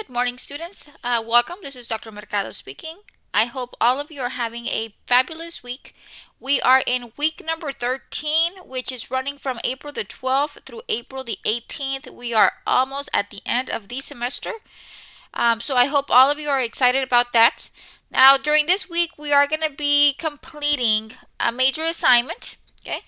Good morning, students. Welcome. This is Dr. Mercado speaking. I hope all of you are having a fabulous week. We are in week number 13, which is running from April the 12th through April the 18th. We are almost at the end of the semester. So I hope all of you are excited about that. Now, during this week, we are going to be completing a major assignment. Okay.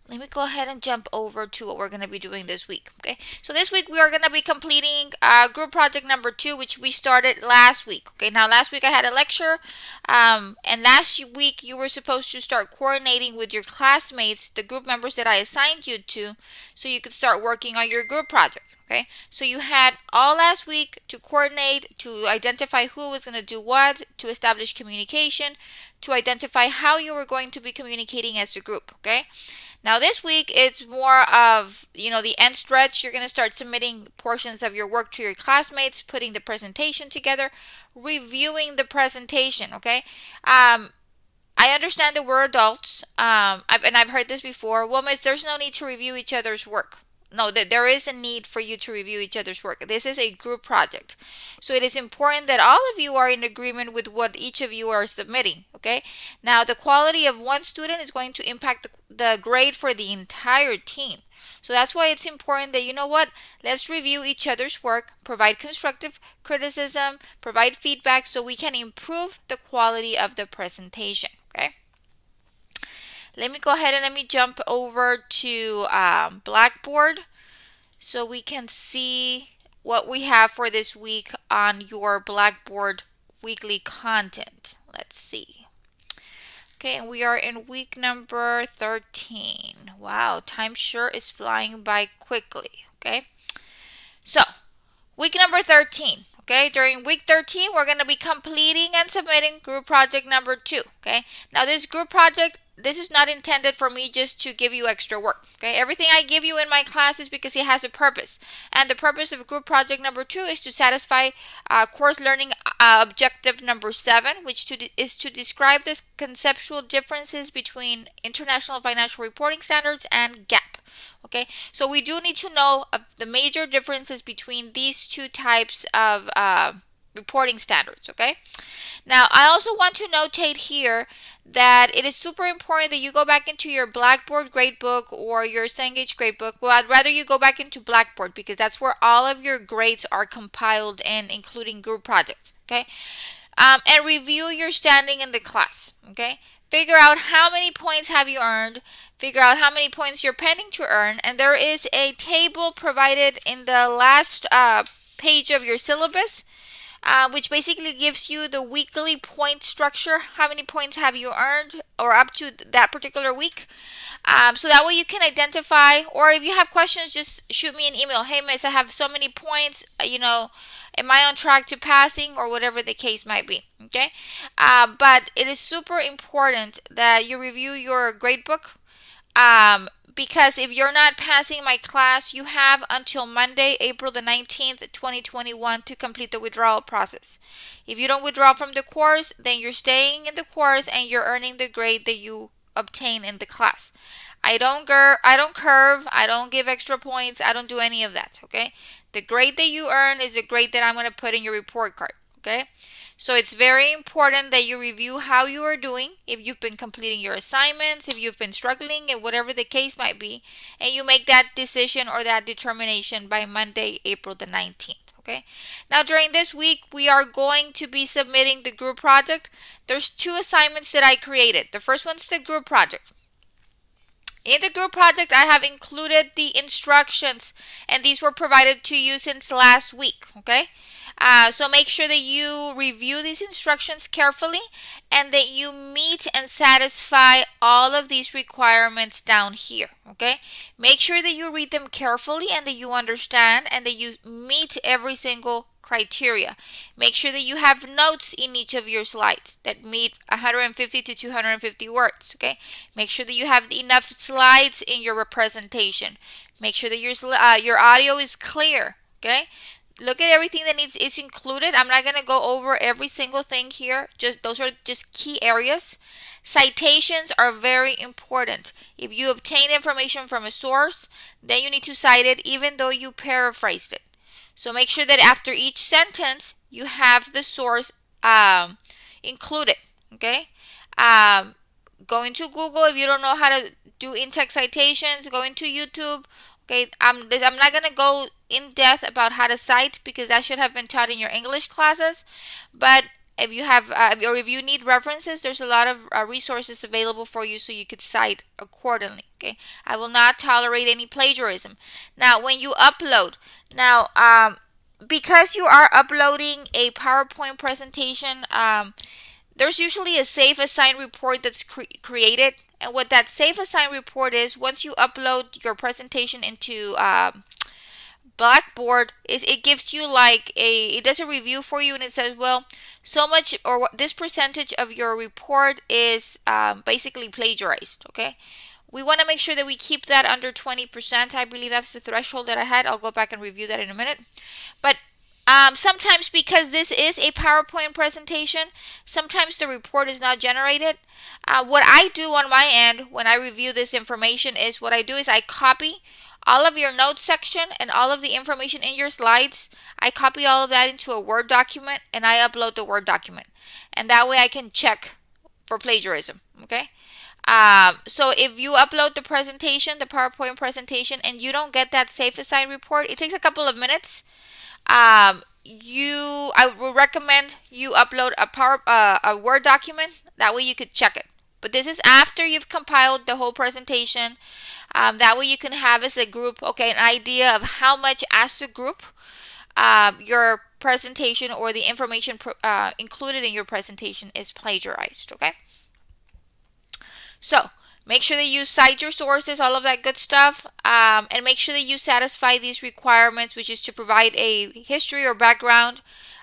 Let me go ahead and jump over to what we're going to be doing this week. Okay. So this week we are going to be completing group project number 2, which we started last week. Okay. Now last week I had a lecture, and last week you were supposed to start coordinating with your classmates, the group members that I assigned you to, so you could start working on your group project. Okay, so you had all last week to coordinate, to identify who was going to do what, to establish communication, to identify how you were going to be communicating as a group. Okay, now this week it's more of, the end stretch. You're going to start submitting portions of your work to your classmates, putting the presentation together, reviewing the presentation. Okay, I understand that we're adults, I've heard this before. Well, miss, there's no need to review each other's work. No, that there is a need for you to review each other's work. This is a group project. So it is important that all of you are in agreement with what each of you are submitting. Okay. Now, the quality of one student is going to impact the grade for the entire team. So that's why it's important that, let's review each other's work, provide constructive criticism, provide feedback so we can improve the quality of the presentation. Okay. Let me go ahead and let me jump over to Blackboard so we can see what we have for this week on your Blackboard weekly content. Let's see. Okay, and we are in week number 13. Wow, time sure is flying by quickly. Okay, so week number 13. Okay, during week 13, we're going to be completing and submitting group project number 2. Okay, now this group project, this is not intended for me just to give you extra work. Okay, everything I give you in my class is because it has a purpose. And the purpose of group project number 2 is to satisfy course learning objective number 7, which is to describe the conceptual differences between International Financial Reporting Standards and GAAP. Okay, so we do need to know the major differences between these two types of reporting standards. Okay, now I also want to notate here that it is super important that you go back into your Blackboard gradebook or your Cengage gradebook. Well, I'd rather you go back into Blackboard because that's where all of your grades are compiled in, including group projects. Okay, and review your standing in the class. Okay, figure out how many points have you earned, figure out how many points you're pending to earn, and there is a table provided in the last page of your syllabus, which basically gives you the weekly point structure. How many points have you earned or up to that particular week? So that way you can identify, or if you have questions, just shoot me an email. Hey, miss, I have so many points, am I on track to passing, or whatever the case might be. Okay, but it is super important that you review your gradebook, because if you're not passing my class, you have until Monday, April the 19th, 2021 to complete the withdrawal process. If you don't withdraw from the course, then you're staying in the course and you're earning the grade that you obtain in the class. I don't curve, I don't give extra points, I don't do any of that. Okay, the grade that you earn is the grade that I'm going to put in your report card. Okay, so it's very important that you review how you are doing, if you've been completing your assignments, if you've been struggling, and whatever the case might be, and you make that decision or that determination by Monday, April the 19th. Okay, now during this week we are going to be submitting the group project. There's 2 assignments that I created. The first one's the group project. In the group project, I have included the instructions, and these were provided to you since last week. Okay, so make sure that you review these instructions carefully and that you meet and satisfy all of these requirements down here. Okay, make sure that you read them carefully and that you understand and that you meet every single criteria. Make sure that you have notes in each of your slides that meet 150 to 250 words. Okay, make sure that you have enough slides in your representation. Make sure that your audio is clear. Okay, look at everything that is included. I'm not going to go over every single thing here. Just those are just key areas. Citations are very important. If you obtain information from a source, then you need to cite it even though you paraphrased it. So make sure that after each sentence, you have the source um, included. Okay. Um, go into Google if you don't know how to do in-text citations. Go into YouTube. Okay, I'm not gonna go in depth about how to cite because that should have been taught in your English classes. But if you have or if you need references, there's a lot of resources available for you so you could cite accordingly. Okay, I will not tolerate any plagiarism. Now, when you upload, now because you are uploading a PowerPoint presentation, there's usually a safe assign report that's created. And what that safe assign report is, once you upload your presentation into Blackboard, is it gives you like it does a review for you, and it says, well, so much or this percentage of your report is basically plagiarized. Okay, we want to make sure that we keep that under 20%. I believe that's the threshold that I had. I'll go back and review that in a minute. But sometimes, because this is a PowerPoint presentation, sometimes the report is not generated. What I do on my end when I review this information is what I do is I copy all of your notes section and all of the information in your slides. I copy all of that into a Word document and I upload the Word document. And that way I can check for plagiarism. Okay. So if you upload the presentation, the PowerPoint presentation, and you don't get that safe assign report, it takes a couple of minutes. I would recommend you upload a Word document. That way you could check it. But this is after you've compiled the whole presentation. That way you can have as a group, okay, an idea of how much as a group your presentation or the information included in your presentation is plagiarized. Okay. So make sure that you cite your sources, all of that good stuff, and make sure that you satisfy these requirements, which is to provide a history or background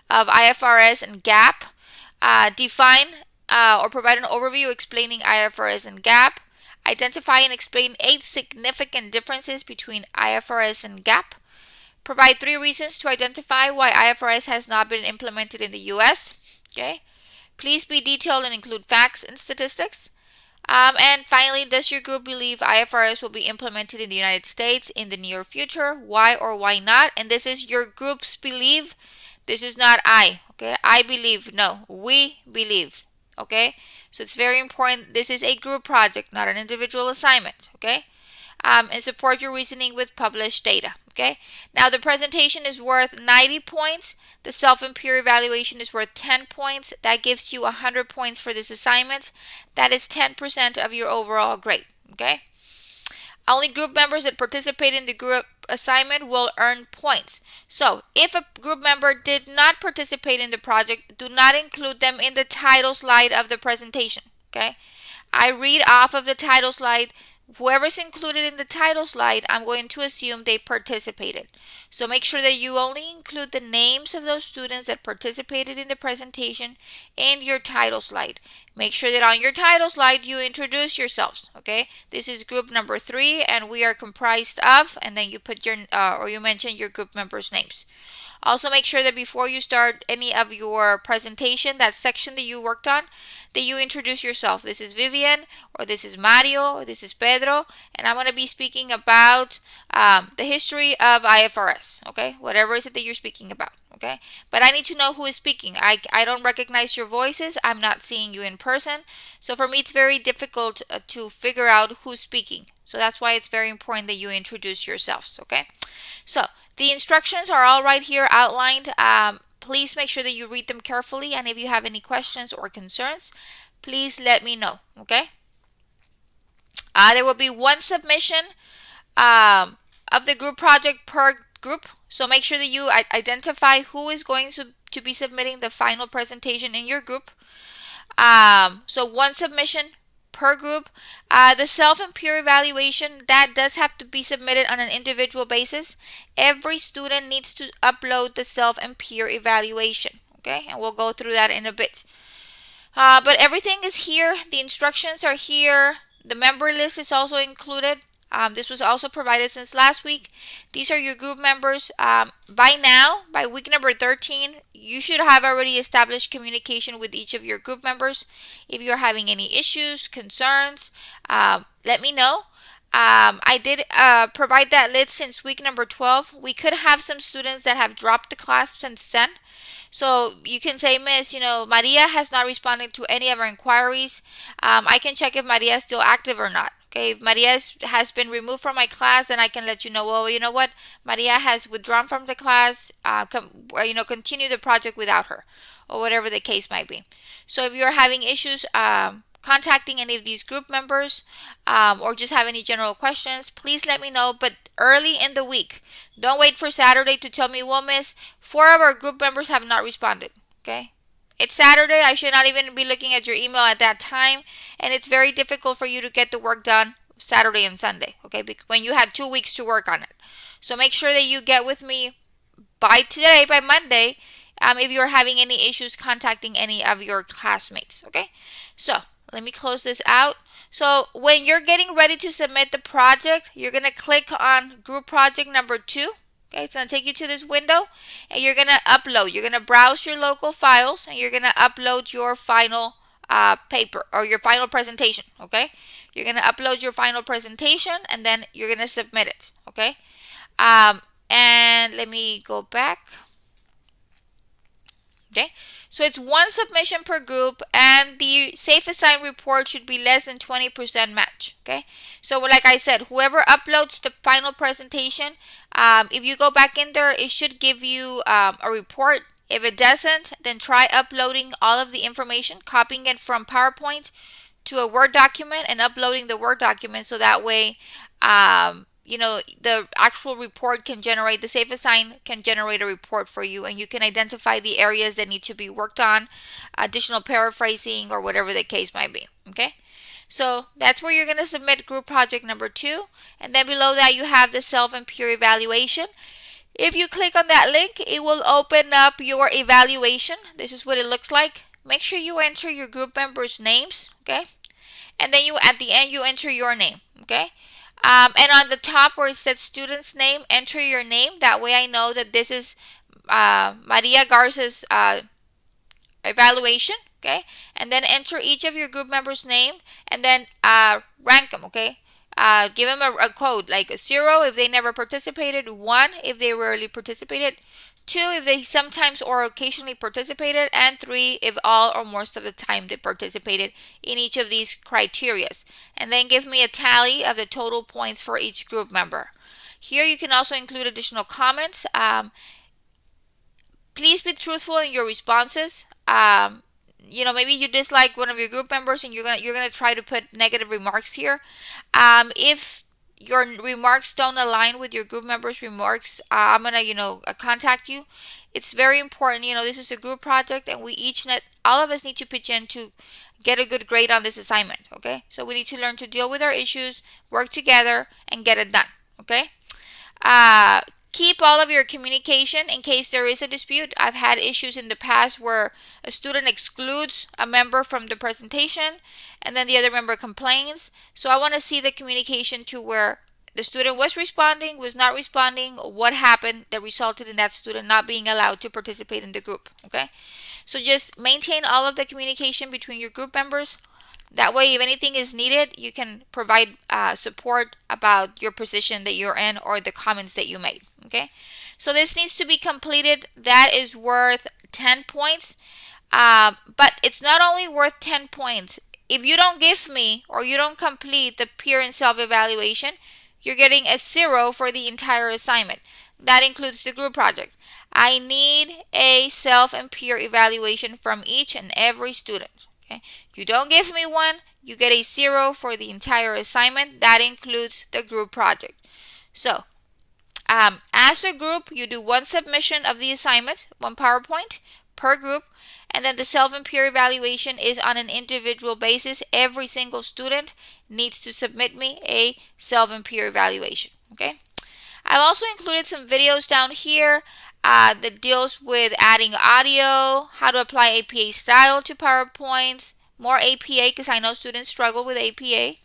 of IFRS and GAAP, define or provide an overview explaining IFRS and GAAP, identify and explain 8 significant differences between IFRS and GAAP, provide 3 reasons to identify why IFRS has not been implemented in the US. Okay, please be detailed and include facts and statistics. And finally, does your group believe IFRS will be implemented in the United States in the near future? Why or why not? And this is your group's belief. This is not I. Okay, I believe. No, we believe. Okay, so it's very important. This is a group project, not an individual assignment. Okay, and support your reasoning with published data. Okay, now the presentation is worth 90 points. The self and peer evaluation is worth 10 points. That gives you 100 points for this assignment. That is 10% of your overall grade. Okay, only group members that participate in the group assignment will earn points. So if a group member did not participate in the project, do not include them in the title slide of the presentation. Okay, I read off of the title slide. Whoever's included in the title slide, I'm going to assume they participated. So make sure that you only include the names of those students that participated in the presentation in your title slide. Make sure that on your title slide you introduce yourselves. Okay, this is group number 3 and we are comprised of, and then you put your or you mention your group members' names. Also, make sure that before you start any of your presentation, that section that you worked on, that you introduce yourself. This is Vivian, or this is Mario, or this is Pedro, and I'm going to be speaking about the history of IFRS, okay? Whatever is it that you're speaking about, okay? But I need to know who is speaking. I don't recognize your voices. I'm not seeing you in person. So for me, it's very difficult to figure out who's speaking. So that's why it's very important that you introduce yourselves, okay? So the instructions are all right here outlined. Please make sure that you read them carefully. And if you have any questions or concerns, please let me know. Okay. There will be one submission of the group project per group. So make sure that you identify who is going to be submitting the final presentation in your group. So one submission per group. The self and peer evaluation, that does have to be submitted on an individual basis. Every student needs to upload the self and peer evaluation. Okay, and we'll go through that in a bit. But everything is here. The instructions are here. The member list is also included. This was also provided since last week. These are your group members. By now, by week number 13, you should have already established communication with each of your group members. If you're having any issues, concerns, let me know. I did provide that list since week number 12. We could have some students that have dropped the class since then. So you can say, Miss, Maria has not responded to any of our inquiries. I can check if Maria is still active or not. Okay, if has been removed from my class, then I can let you know. Well, you know what? Maria has withdrawn from the class. Continue the project without her, or whatever the case might be. So if you're having issues contacting any of these group members, or just have any general questions, please let me know. But early in the week, don't wait for Saturday to tell me, well, Miss, 4 of our group members have not responded. Okay. It's Saturday. I should not even be looking at your email at that time. And it's very difficult for you to get the work done Saturday and Sunday. Okay. When you had 2 weeks to work on it. So make sure that you get with me by today, by Monday, if you're having any issues contacting any of your classmates. Okay. So let me close this out. So when you're getting ready to submit the project, you're going to click on group project number 2. Okay, it's going to take you to this window, and you're going to upload. You're going to browse your local files, and you're going to upload your final paper or your final presentation. Okay, you're going to upload your final presentation, and then you're going to submit it. Okay, and let me go back. Okay, so it's one submission per group, and the safe assign report should be less than 20% match. Okay, so like I said, whoever uploads the final presentation, if you go back in there, it should give you a report. If it doesn't, then try uploading all of the information, copying it from PowerPoint to a Word document and uploading the Word document, so that way the actual report can generate, the safe assign can generate a report for you, and you can identify the areas that need to be worked on, additional paraphrasing, or whatever the case might be. Okay, so that's where you're going to submit group project number 2, and then below that you have the self and peer evaluation. If you click on that link, it will open up your evaluation. This is what it looks like. Make sure you enter your group members' names. Okay, and then at the end you enter your name. Okay, and on the top where it says student's name, enter your name. That way I know that this is Maria Garza's evaluation. Okay, and then enter each of your group members' name, and then rank them. Okay, give them a code, like a 0 if they never participated, 1 if they rarely participated, 2 if they sometimes or occasionally participated, and 3 if all or most of the time they participated in each of these criterias. And then give me a tally of the total points for each group member. Here you can also include additional comments. Please be truthful in your responses. Maybe you dislike one of your group members, and you're gonna try to put negative remarks here. If your remarks don't align with your group members' remarks, I'm gonna contact you. It's very important. This is a group project, and all of us need to pitch in to get a good grade on this assignment. Okay, so we need to learn to deal with our issues, work together, and get it done. Okay. Keep all of your communication in case there is a dispute. I've had issues in the past where a student excludes a member from the presentation, and then the other member complains. So I want to see the communication to where the student was responding, was not responding, what happened that resulted in that student not being allowed to participate in the group. Okay, so just maintain all of the communication between your group members. That way, if anything is needed, you can provide support about your position that you're in or the comments that you made. Okay, so this needs to be completed. That is worth 10 points. But it's not only worth 10 points. If you don't give me or you don't complete the peer and self-evaluation, you're getting a 0 for the entire assignment. That includes the group project. I need a self and peer evaluation from each and every student. Okay? You don't give me one, you get a 0 for the entire assignment. That includes the group project. So, as a group, you do one submission of the assignment, one PowerPoint per group, and then the self and peer evaluation is on an individual basis. Every single student needs to submit me a self and peer evaluation. Okay. I've also included some videos down here that deals with adding audio, how to apply APA style to PowerPoints, more APA because I know students struggle with APA.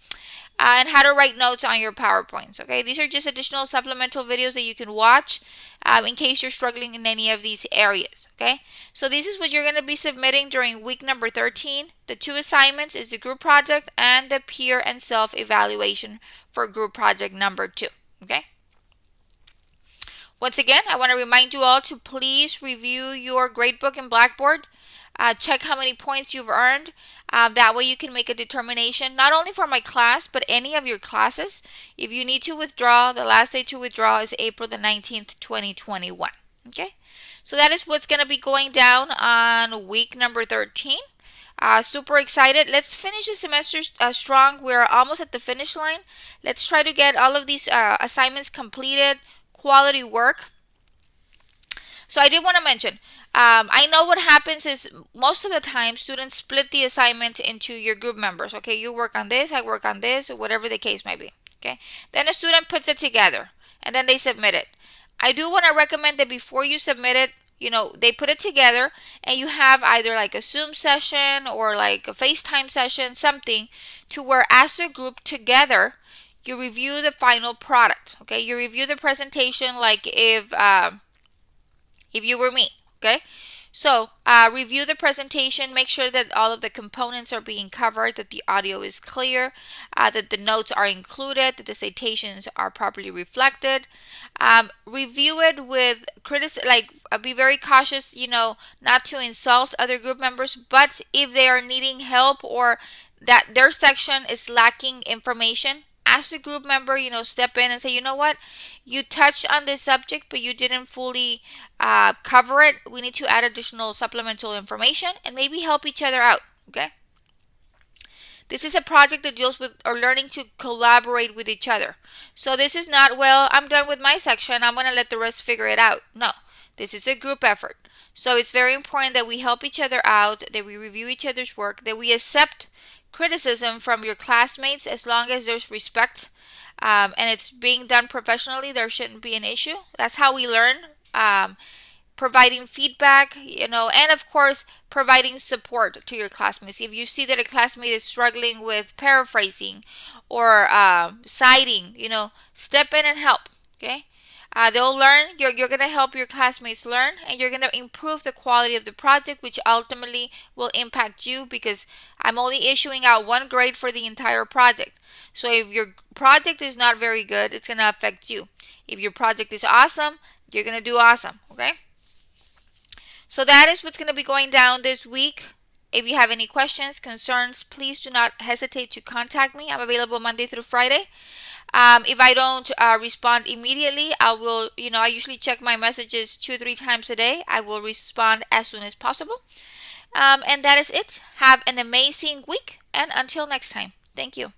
and how to write notes on your PowerPoints. Okay, these are just additional supplemental videos that you can watch in case you're struggling in any of these areas. Okay, so this is what you're going to be submitting during week number 13. The two assignments is the group project and the peer and self-evaluation for group project number 2. Okay. Once again, I want to remind you all to please review your gradebook in Blackboard. Check how many points you've earned. That way you can make a determination, not only for my class, but any of your classes. If you need to withdraw, the last day to withdraw is April the 19th, 2021. Okay? So that is what's going to be going down on week number 13. Super excited. Let's finish the semester strong. We're almost at the finish line. Let's try to get all of these assignments completed, quality work. So I did want to mention, I know what happens is most of the time students split the assignment into your group members. Okay, you work on this, I work on this, or whatever the case may be. Okay, then a student puts it together and then they submit it. I do want to recommend that before you submit it, they put it together and you have either like a Zoom session or like a FaceTime session, something to where as a group together, you review the final product. Okay, you review the presentation like if you were me. Okay, so review the presentation, make sure that all of the components are being covered, that the audio is clear, that the notes are included, that the citations are properly reflected. Review it with be very cautious, not to insult other group members, but if they are needing help or that their section is lacking information, as a group member, step in and say, you know what, you touched on this subject, but you didn't fully cover it. We need to add additional supplemental information and maybe help each other out. Okay. This is a project that deals with or learning to collaborate with each other. So this is not, well, I'm done with my section, I'm going to let the rest figure it out. No, this is a group effort. So it's very important that we help each other out, that we review each other's work, that we accept criticism from your classmates as long as there's respect and it's being done professionally. There shouldn't be an issue. That's how we learn. Providing feedback, and of course, providing support to your classmates. If you see that a classmate is struggling with paraphrasing or citing, step in and help. Okay. They'll learn. You're going to help your classmates learn, and you're going to improve the quality of the project, which ultimately will impact you because I'm only issuing out one grade for the entire project. So if your project is not very good, it's going to affect you. If your project is awesome, you're going to do awesome. Okay? So that is what's going to be going down this week. If you have any questions, concerns, please do not hesitate to contact me. I'm available Monday through Friday. If I don't respond immediately, I will, I usually check my messages 2-3 times a day. I will respond as soon as possible. And that is it. Have an amazing week. And until next time, thank you.